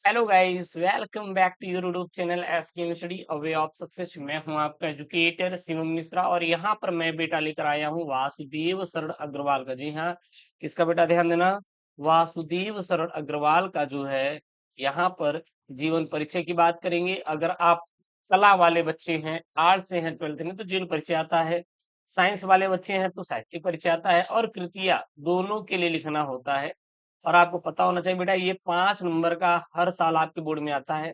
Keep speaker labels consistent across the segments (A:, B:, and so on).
A: Hello guys, welcome back to your YouTube channel S K study a way of success. मैं हूं आपका educator Shivam Mishra और यहाँ पर मैं बेटा लेकर आया हूँ वासुदेव शरण अग्रवाल का। जी हाँ, किसका बेटा? ध्यान देना, वासुदेव शरण अग्रवाल का जो है यहाँ पर जीवन परिचय की बात करेंगे। अगर आप कला वाले बच्चे हैं, आर्ट्स से हैं, 12th में, तो जीवन परिचय आता है। साइंस वाले बच्चे हैं तो साहित्य परिचय आता है, और कृतियां दोनों के लिए लिखना होता है। और आपको पता होना चाहिए बेटा, ये 5 नंबर का हर साल आपके बोर्ड में आता है।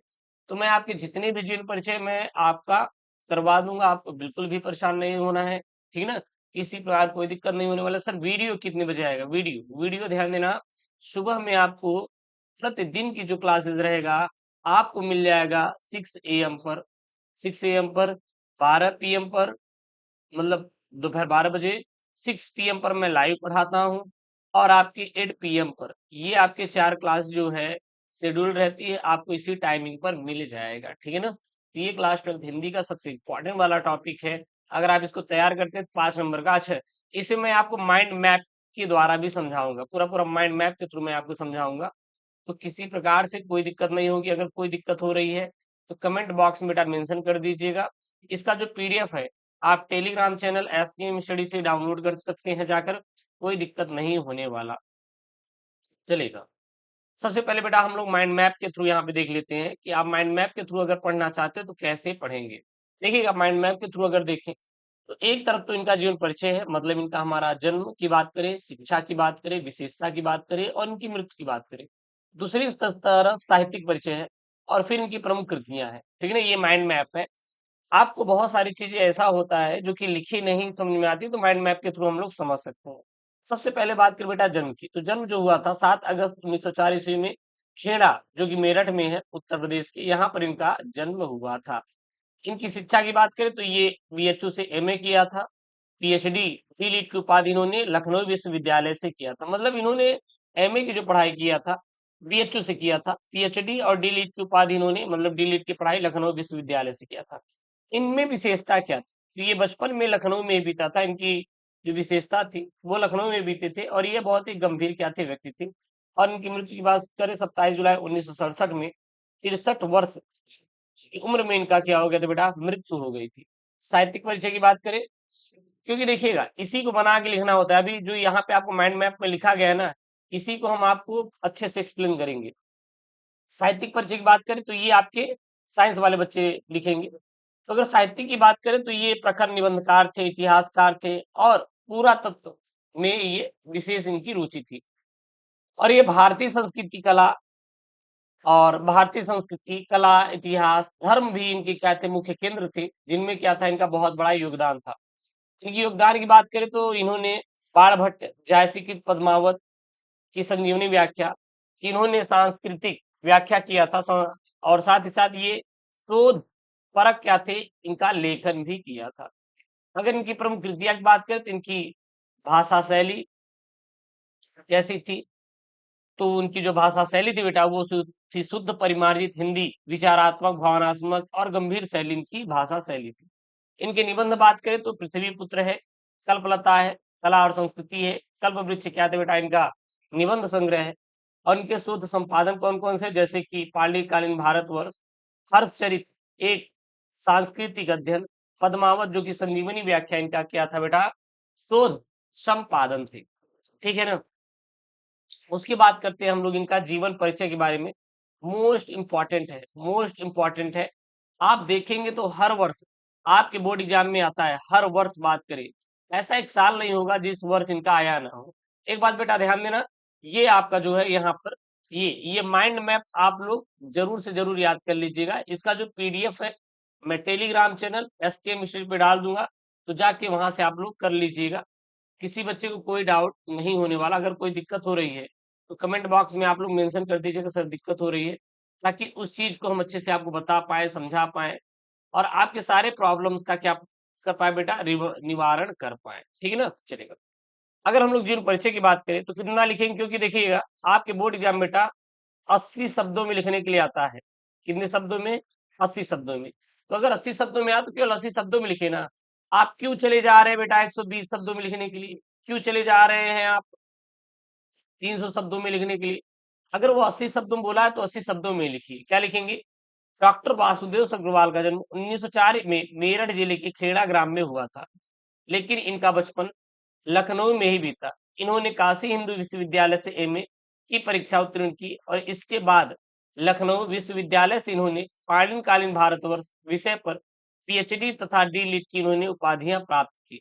A: तो मैं आपके जितने भी जीवन परिचय मैं आपका करवा दूंगा, आपको बिल्कुल भी परेशान नहीं होना है। ठीक ना? किसी प्रकार कोई दिक्कत नहीं होने वाला। सर, वीडियो कितने बजे आएगा? वीडियो वीडियो ध्यान देना, सुबह में आपको प्रतिदिन की जो क्लासेस रहेगा आपको मिल जाएगा 6 AM पर, 6 AM पर, 12 PM पर, मतलब दोपहर 12 बजे। 6 PM पर मैं लाइव पढ़ाता हूँ, और आपकी 8 PM पर ये आपके 4 क्लास जो है शेड्यूल रहती है, आपको इसी टाइमिंग पर मिल जाएगा। ठीक है ना? तो ये क्लास 12th हिंदी का सबसे इंपॉर्टेंट वाला टॉपिक है। अगर आप इसको तैयार करते हैं तो 5 नंबर का। अच्छा, इसे मैं आपको माइंड मैप के द्वारा भी समझाऊंगा, पूरा पूरा माइंड मैप के थ्रू मैं आपको समझाऊंगा। तो किसी प्रकार से कोई दिक्कत नहीं होगी। अगर कोई दिक्कत हो रही है तो कमेंट बॉक्स में बेटा मेंशन कर दीजिएगा। इसका जो पीडीएफ है आप टेलीग्राम चैनल एसकेएम स्टडी से डाउनलोड कर सकते हैं जाकर, कोई दिक्कत नहीं होने वाला। चलेगा। सबसे पहले बेटा हम लोग माइंड मैप के थ्रू यहाँ पे देख लेते हैं कि आप माइंड मैप के थ्रू अगर पढ़ना चाहते हो तो कैसे पढ़ेंगे। देखिएगा, माइंड मैप के थ्रू अगर देखें तो एक तरफ तो इनका जीवन परिचय है, मतलब इनका हमारा जन्म की बात करें, शिक्षा की बात करें, विशेषता की बात करें, और इनकी मृत्यु की बात करें। दूसरी तरफ साहित्यिक परिचय है, और फिर इनकी प्रमुख कृतियां हैं। ठीक है ना? ये माइंड मैप है। आपको बहुत सारी चीजें ऐसा होता है जो कि लिखी नहीं समझ में आती, तो माइंड मैप के थ्रू हम लोग समझ सकते हैं। सबसे पहले बात करें बेटा जन्म की, तो जन्म जो हुआ था 7 अगस्त 1904 ईस्वी में, खेड़ा जो कि मेरठ में है उत्तर प्रदेश के, यहाँ पर इनका जन्म हुआ था। इनकी शिक्षा की बात करें तो ये बीएचयू से एमए किया था। पीएचडी डी लीट की उपाधि इन्होंने लखनऊ विश्वविद्यालय से किया था। मतलब इन्होंने एमए की जो पढ़ाई किया था बीएचयू से किया था। पीएचडी और डी लीट की उपाधि इन्होंने, मतलब डी लीट की पढ़ाई लखनऊ विश्वविद्यालय से किया था। इनमें विशेषता क्या थी? तो ये बचपन में लखनऊ में बीता था। इनकी जो विशेषता थी वो लखनऊ में बीते थे, और ये बहुत ही गंभीर क्या थे, व्यक्ति थे। और इनकी मृत्यु की बात करें 27 जुलाई 1967 में, 63 वर्ष की उम्र में इनका क्या हो गया था बेटा? मृत्यु हो गई थी। साहित्यिक परिचय की बात करें, क्योंकि देखिएगा इसी को बना के लिखना होता है। अभी जो यहाँ पे आपको माइंड मैप में लिखा गया है ना, इसी को हम आपको अच्छे से एक्सप्लेन करेंगे। साहित्यिक परिचय की बात करें तो ये आपके साइंस वाले बच्चे लिखेंगे। तो अगर साहित्य की बात करें तो ये प्रखर निबंधकार थे, इतिहासकार थे, और पुरातत्व में ये विशेष इनकी रुचि थी। और ये भारतीय संस्कृति कला, और भारतीय संस्कृति कला इतिहास धर्म भी इनके क्या थे, मुख्य केंद्र थे, जिनमें क्या था, इनका बहुत बड़ा योगदान था। इनके योगदान की बात करें तो इन्होंने बाणभट्ट जायसी की पद्मावत की संजीवनी व्याख्या, इन्होंने सांस्कृतिक व्याख्या किया था, और साथ ही साथ ये शोध परक क्या थे, इनका लेखन भी किया था। अगर इनकी प्रमुख कृतियां की बात करें तो इनकी भाषा शैली कैसी थी, तो उनकी जो भाषा शैली थी बेटा वो थी शुद्ध परिमार्जित हिंदी, विचारात्मक, भावनात्मक और गंभीर शैली इनकी भाषा शैली थी। इनके निबंध बात करें तो पृथ्वी पुत्र है, कल्पलता है, कला और संस्कृति है, कल्प वृक्ष क्या थे बेटा, इनका निबंध संग्रह है। और इनके शोध संपादन कौन कौन से, जैसे कि पांडितकालीन भारतवर्ष, हर्षचरित एक सांस्कृतिक अध्ययन, पद्मावत जो कि संजीवनी व्याख्या, इनका क्या था बेटा? शोध संपादन थे। ठीक है ना? उसकी बात करते हैं हम लोग इनका जीवन परिचय के बारे में। मोस्ट इंपॉर्टेंट है, मोस्ट इंपॉर्टेंट है। आप देखेंगे तो हर वर्ष आपके बोर्ड एग्जाम में आता है, हर वर्ष बात करें, ऐसा एक साल नहीं होगा जिस वर्ष इनका आया ना हो। एक बात बेटा ध्यान देना, ये आपका जो है यहाँ पर ये माइंड मैप आप लोग जरूर से जरूर याद कर लीजिएगा। इसका जो पीडीएफ है मैं टेलीग्राम चैनल एसके मिस्टर पे डाल दूंगा, तो जाके वहां से आप लोग कर लीजिएगा। किसी बच्चे को कोई डाउट नहीं होने वाला। अगर कोई दिक्कत हो रही है तो कमेंट बॉक्स में आप लोग मेंशन कर दीजिएगा सर दिक्कत हो रही है, ताकि उस चीज को हम अच्छे से आपको बता पाए, समझा पाए, और आपके सारे प्रॉब्लम्स का क्या कर पाए बेटा, निवारण कर पाए। ठीक है ना? चलेगा। अगर हम लोग जीवन परिचय की बात करें तो कितना लिखेंगे, क्योंकि देखिएगा आपके बोर्ड एग्जाम बेटा 80 शब्दों में लिखने के लिए आता है। कितने शब्दों में? 80 शब्दों में। तो अगर 80 शब्दों में आया तो केवल 80 शब्दों में लिखे ना। आप क्यों चले जा रहे हैं बेटा 120 शब्दों में लिखने के लिए? क्यों चले जा रहे हैं आप 300 शब्दों में लिखने के लिए? अगर वो 80 शब्दों में बोला है तो 80 शब्दों में लिखिए। क्या लिखेंगे? डॉक्टर वासुदेव अग्रवाल का जन्म 1904 में मेरठ जिले के खेड़ा ग्राम में हुआ था, लेकिन इनका बचपन लखनऊ में ही बीता। इन्होंने काशी हिंदू विश्वविद्यालय से एमए की परीक्षा उत्तीर्ण की और इसके बाद लखनऊ विश्वविद्यालय से इन्होंने पाणिनकालीन भारतवर्ष विषय पर पीएचडी तथा डी लिट की इन्होंने उपाधियां प्राप्त की।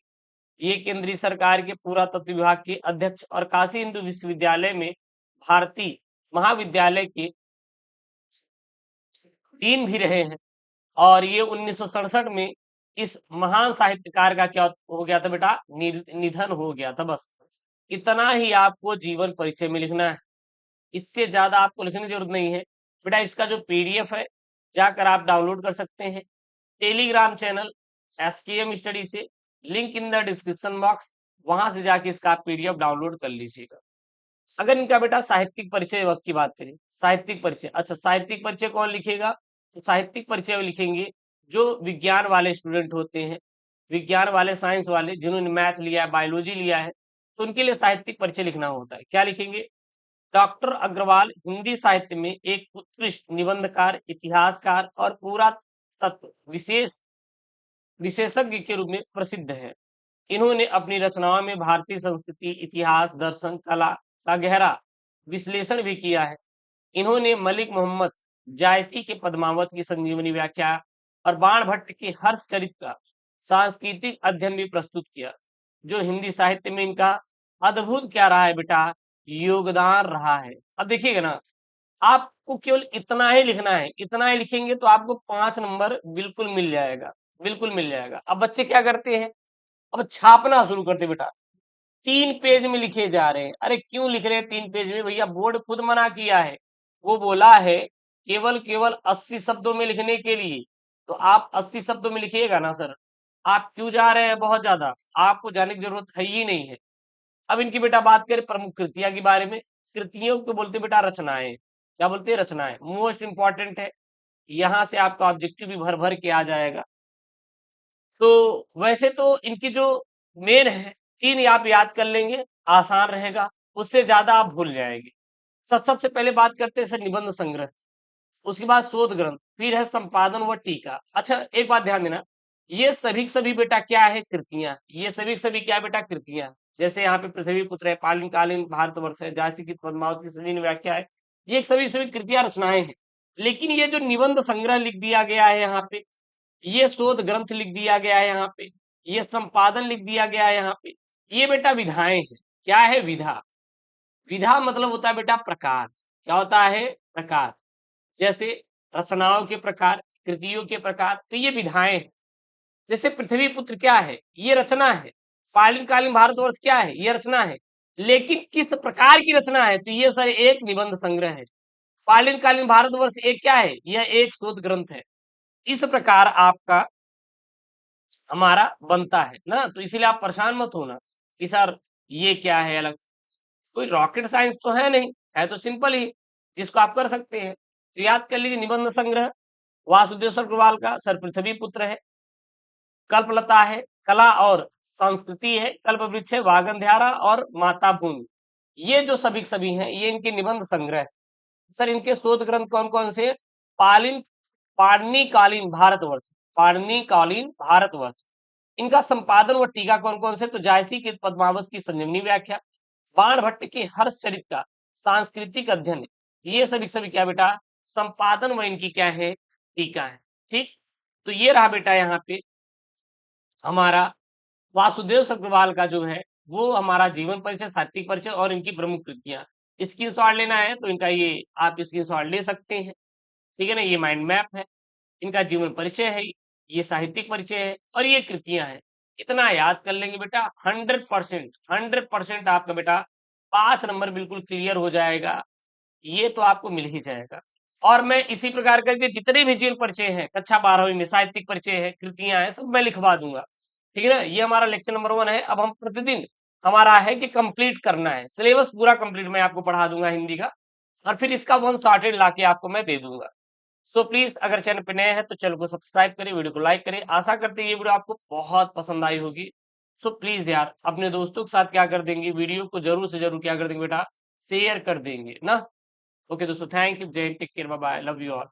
A: ये केंद्रीय सरकार के पुरातत्व विभाग के अध्यक्ष और काशी हिंदू विश्वविद्यालय में भारतीय महाविद्यालय के डीन भी रहे हैं। और ये 1967 में इस महान साहित्यकार का क्या हो गया था बेटा? निधन हो गया था। बस इतना ही आपको जीवन परिचय में लिखना है, इससे ज्यादा आपको लिखने की जरूरत नहीं है बेटा। इसका जो पीडीएफ है जाकर आप डाउनलोड कर सकते हैं टेलीग्राम चैनल एसकेएम स्टडी से, link in the description box, वहां से जाके इसका पीडीएफ डाउनलोड कर लीजिएगा। अगर इनका बेटा साहित्यिक परिचय वक्त की बात करें, साहित्यिक परिचय, अच्छा साहित्यिक परिचय कौन लिखेगा? तो साहित्यिक परिचय वो लिखेंगे जो विज्ञान वाले स्टूडेंट होते हैं, विज्ञान वाले, साइंस वाले, जिन्होंने मैथ लिया है, बायोलॉजी लिया है, तो उनके लिए साहित्यिक परिचय लिखना होता है। क्या लिखेंगे? डॉक्टर अग्रवाल हिंदी साहित्य में एक उत्कृष्ट निबंधकार, इतिहासकार और पुरातत्व विशेषज्ञ के रूप में प्रसिद्ध है। इन्होंने अपनी रचनाओं में भारतीय संस्कृति, इतिहास, दर्शन, कला का गहरा विश्लेषण भी किया है। इन्होंने मलिक मोहम्मद जायसी के पद्मावत की संजीवनी व्याख्या और बाण भट्ट के हर्ष चरित्र का सांस्कृतिक अध्ययन भी प्रस्तुत किया। जो हिंदी साहित्य में इनका अद्भुत क्या रहा है बेटा? योगदान रहा है। अब देखिएगा ना, आपको केवल इतना ही लिखना है, इतना ही लिखेंगे तो आपको 5 नंबर बिल्कुल मिल जाएगा, बिल्कुल मिल जाएगा। अब बच्चे क्या करते हैं? अब छापना शुरू करते बेटा, 3 पेज में लिखे जा रहे हैं। अरे क्यों लिख रहे हैं 3 पेज में? भैया बोर्ड खुद मना किया है, वो बोला है केवल केवल 80 शब्दों में लिखने के लिए, तो आप 80 शब्दों में लिखिएगा ना सर। आप क्यों जा रहे हैं बहुत ज्यादा? आपको जाने की जरूरत है ही नहीं है। अब इनकी बेटा बात करें प्रमुख कृतियां के बारे में। कृतियों को बोलते बेटा रचनाएं। क्या बोलते हैं? रचनाएं। मोस्ट इंपॉर्टेंट है, यहां से आपका ऑब्जेक्टिव भी भर भर के आ जाएगा। तो वैसे तो इनकी जो मेन है, 3 आप याद कर लेंगे, आसान रहेगा, उससे ज्यादा आप भूल जाएंगे। सबसे पहले बात करते हैं सर निबंध संग्रह, उसके बाद शोध ग्रंथ, फिर है संपादन व टीका। अच्छा एक बात ध्यान देना, ये सभी के सभी बेटा क्या है? कृतियां। ये सभी के सभी क्या है बेटा? कृतियां। जैसे यहाँ पे पृथ्वी पुत्र है, पालीनकालीन भारतवर्ष है, झांसी की पद्मावत की संजीवनी व्याख्या है, ये सभी सभी कृतियां, रचनाएं हैं। लेकिन ये जो निबंध संग्रह लिख दिया गया है यहाँ पे, ये शोध ग्रंथ लिख दिया गया है यहाँ पे, ये संपादन लिख दिया गया है यहाँ पे, ये बेटा विधाएं हैं। क्या है? विधा। विधा मतलब होता है बेटा प्रकार। क्या होता है? प्रकार। जैसे रचनाओं के प्रकार, कृतियों के प्रकार, तो ये विधाएं हैं। जैसे पृथ्वी पुत्र क्या है? ये रचना है। पालीनकालीन भारतवर्ष क्या है? ये रचना है। लेकिन किस प्रकार की रचना है? तो ये सर एक निबंध संग्रह है। पालीनकालीन भारतवर्ष एक क्या है? यह एक शोध ग्रंथ है। इस प्रकार आपका हमारा बनता है ना, तो इसीलिए आप परेशान मत होना कि सर ये क्या है अलग से। कोई रॉकेट साइंस तो है नहीं, है तो सिंपल ही, जिसको आप कर सकते हैं। तो याद कर लीजिए, निबंध संग्रह वासुदेव अग्रवाल का, सर पृथ्वी पुत्र है, कल्पलता है, कला और संस्कृति है, कल्प वृक्ष है, वागंध्यारा और माता भूमि। ये जो सभी के सभी हैं, ये इनके निबंध संग्रह है। सर इनके शोध ग्रंथ कौन कौन से? पालिन पाणिनिकालीन भारतवर्ष, पाणिनिकालीन भारतवर्ष। इनका संपादन व टीका कौन कौन से? तो जायसी के पद्मावत की संजीवनी व्याख्या, बाण भट्ट के हर्ष चरित्र का सांस्कृतिक अध्ययन, ये सभी सभी क्या बेटा? संपादन व इनकी क्या है? टीका है। ठीक, तो ये रहा बेटा यहाँ पे हमारा वासुदेव अग्रवाल का जो है वो हमारा जीवन परिचय, साहित्यिक परिचय और इनकी प्रमुख कृतियां। स्क्रीनशॉट लेना है तो इनका ये आप स्क्रीनशॉट ले सकते हैं। ठीक है ना, ये माइंड मैप है, इनका जीवन परिचय है, ये साहित्यिक परिचय है और ये कृतियां हैं। इतना याद कर लेंगे बेटा, 100%, 100% आपका बेटा 5 नंबर बिल्कुल क्लियर हो जाएगा। ये तो आपको मिल ही जाएगा। और मैं इसी प्रकार करके जितने भी जीवन परिचय हैं कक्षा 12वीं में, साहित्यिक परिचय है, कृतियां हैं, सब मैं लिखवा दूंगा। ठीक है ना, ये हमारा लेक्चर नंबर 1 है। अब हम प्रतिदिन हमारा है कि कंप्लीट करना है, सिलेबस पूरा कंप्लीट मैं आपको पढ़ा दूंगा हिंदी का, और फिर इसका वन सॉर्टेड ला के आपको मैं दे दूंगा। सो प्लीज अगर चैनल पे नए हैं तो चैनल को सब्सक्राइब करें, वीडियो को लाइक करें। आशा करते हैं ये वीडियो आपको बहुत पसंद आई होगी। सो प्लीज यार अपने दोस्तों के साथ क्या कर देंगे, वीडियो को जरूर से जरूर क्या कर देंगे बेटा? शेयर कर देंगे ना। ओके दोस्तों, थैंक यू, जय Hind, take care, bye bye, love you all.